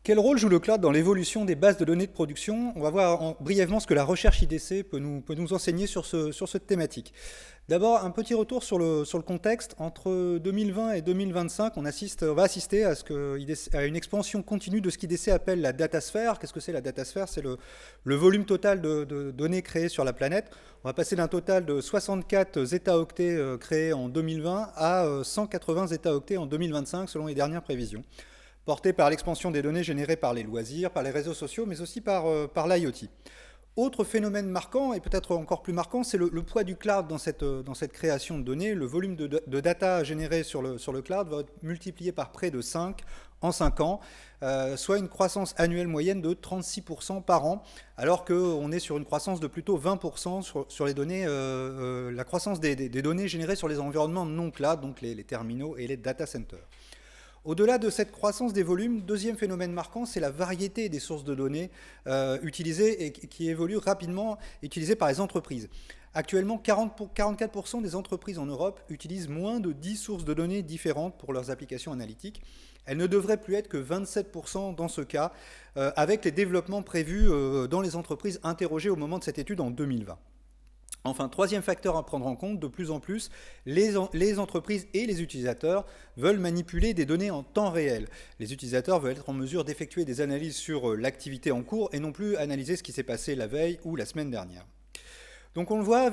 Quel rôle joue le cloud dans l'évolution des bases de données de production? On va voir brièvement ce que la recherche IDC peut nous enseigner sur cette thématique. D'abord, un petit retour sur le contexte. Entre 2020 et 2025, on va assister à une expansion continue de ce qu'IDC appelle la datasphère. Qu'est-ce que c'est la datasphère? C'est le volume total de données créées sur la planète. On va passer d'un total de 64 zeta-octets créés en 2020 à 180 zeta-octets en 2025, selon les dernières prévisions, porté par l'expansion des données générées par les loisirs, par les réseaux sociaux, mais aussi par l'IoT. Autre phénomène marquant, et peut-être encore plus marquant, c'est le poids du cloud dans cette création de données. Le volume de data généré sur le cloud va être multiplié par près de 5 en 5 ans, soit une croissance annuelle moyenne de 36% par an, alors qu'on est sur une croissance de plutôt 20% sur les données, la croissance des données générées sur les environnements non cloud, donc les terminaux et les data centers. Au-delà de cette croissance des volumes, deuxième phénomène marquant, c'est la variété des sources de données utilisées et qui évoluent rapidement, utilisées par les entreprises. Actuellement, 44% des entreprises en Europe utilisent moins de 10 sources de données différentes pour leurs applications analytiques. Elles ne devraient plus être que 27% dans ce cas, avec les développements prévus dans les entreprises interrogées au moment de cette étude en 2020. Enfin, troisième facteur à prendre en compte, de plus en plus, les entreprises et les utilisateurs veulent manipuler des données en temps réel. Les utilisateurs veulent être en mesure d'effectuer des analyses sur l'activité en cours et non plus analyser ce qui s'est passé la veille ou la semaine dernière. Donc on le voit,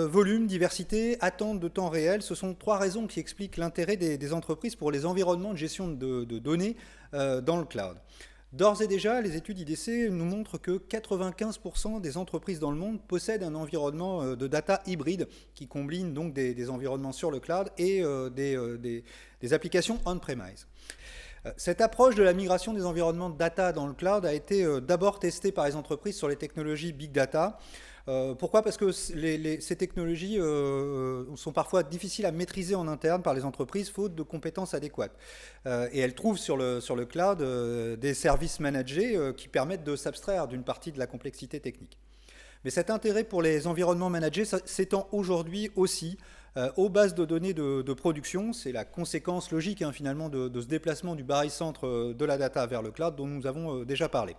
volume, diversité, attente de temps réel, ce sont trois raisons qui expliquent l'intérêt des entreprises pour les environnements de gestion de données dans le cloud. D'ores et déjà, les études IDC nous montrent que 95% des entreprises dans le monde possèdent un environnement de data hybride qui combine donc des environnements sur le cloud et des applications on-premise. Cette approche de la migration des environnements de data dans le cloud a été d'abord testée par les entreprises sur les technologies Big Data. Pourquoi? Parce que ces technologies sont parfois difficiles à maîtriser en interne par les entreprises, faute de compétences adéquates. Et elles trouvent sur le cloud des services managés qui permettent de s'abstraire d'une partie de la complexité technique. Mais cet intérêt pour les environnements managés s'étend aujourd'hui aussi aux bases de données de production. C'est la conséquence logique finalement de ce déplacement du barycentre de la data vers le cloud dont nous avons déjà parlé.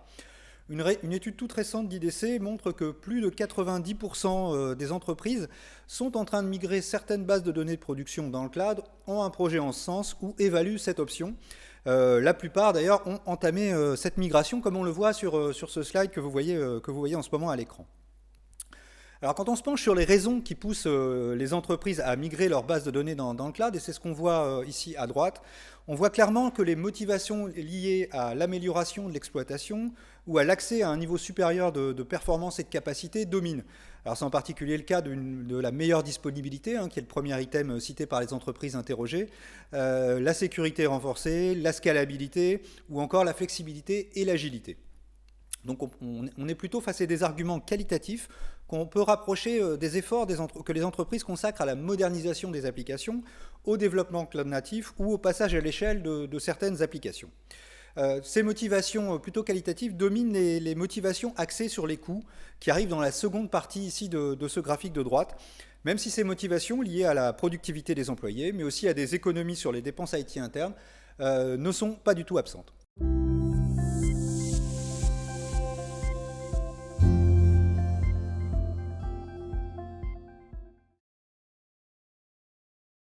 Une étude toute récente d'IDC montre que plus de 90% des entreprises sont en train de migrer certaines bases de données de production dans le cloud, ont un projet en ce sens ou évaluent cette option. La plupart d'ailleurs ont entamé cette migration, comme on le voit sur ce slide que vous voyez en ce moment à l'écran. Alors quand on se penche sur les raisons qui poussent les entreprises à migrer leurs bases de données dans le cloud, et c'est ce qu'on voit ici à droite, on voit clairement que les motivations liées à l'amélioration de l'exploitation ou à l'accès à un niveau supérieur de performance et de capacité dominent. Alors c'est en particulier le cas de la meilleure disponibilité, qui est le premier item cité par les entreprises interrogées, la sécurité renforcée, la scalabilité ou encore la flexibilité et l'agilité. Donc on est plutôt face à des arguments qualitatifs qu'on peut rapprocher des efforts que les entreprises consacrent à la modernisation des applications, au développement cloud natif ou au passage à l'échelle de certaines applications. Ces motivations plutôt qualitatives dominent les motivations axées sur les coûts qui arrivent dans la seconde partie ici de ce graphique de droite, même si ces motivations liées à la productivité des employés, mais aussi à des économies sur les dépenses IT internes, ne sont pas du tout absentes.